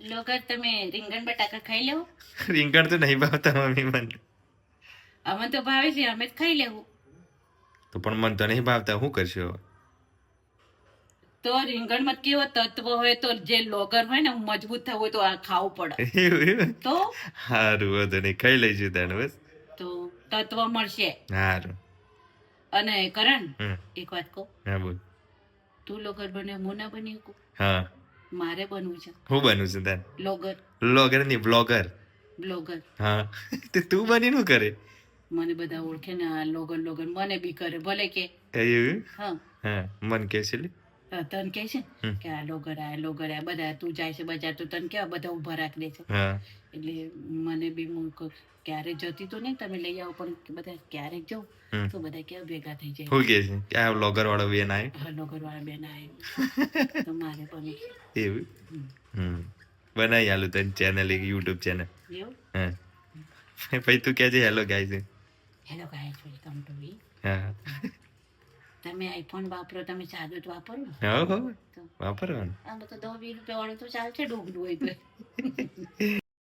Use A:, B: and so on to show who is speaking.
A: Logger તમે રીંગણ બટાકા ખાઈ લેવું?
B: રીંગણ તો નહીં ભાવતા મમ્મી મને.
A: અમે તો ભાવે છે, અમે જ ખાઈ લેવું.
B: તો પણ મને તો નહીં ભાવતા, શું કરશો?
A: તો રીંગણમાં કેવો તત્વ હોય તો જે લોગર હોય ને મજબૂત થવું હોય તો આ ખાવું પડે.
B: એવું?
A: તો
B: સારું વધુ નહીં, ખાઈ લઈશું તાને બસ.
A: તો તત્વ મળશે.
B: સારું.
A: અને કરણ,
B: હમ.
A: એક વાત કહું,
B: હા બોલ.
A: તું લોગર બને, હું ના બની શકું?
B: હા,
A: મારે બનવું છે
B: હું બનું છું તાન?
A: લોગર,
B: બ્લોગર નહીં, બ્લોગર.
A: બ્લોગર.
B: હા. તો તું બની શું કરે?
A: મને બધા ઓળખે ને આ લોગર લોગર, મને બી કરે ભલે કે.
B: એવું?
A: હા,
B: હા, મન કે છે લે.
A: તને કહે છે
B: હમ.
A: કે આ લોગર આ બધા, તું જાય છે બજાર તો તને કેવા બધા ઉભા રાખી દે છે.
B: હા.
A: એટલે મને બી હું ક્યારે જતી તો નહીં, તમે લઈ આવો, પણ બધા ક્યારેક જાઉં
B: હમ.
A: તો બધા કેવા ભેગા થઈ જાય.
B: શું કે છે કે આ બ્લોગર વાળો બેન આવ્યો?
A: હા, લોગર વાળા બેન આવે તો મારે પણ
B: એવું? બનાવી આલું તને ચેનલ, એક યુટ્યુબ ચેનલ.
A: એવું.
B: હા. પછી તું કહેજે hello guys.
A: Hello guys, welcome to વી.
B: હા.
A: તમે આઈફોન વાપરો, તમે સાદું જ વાપરો ને?
B: હો
A: તો
B: વાપરવાનું.
A: આમ તો 10-20 રૂપિયા વાળું તો ચાલશે, ડોગલું હોય તો.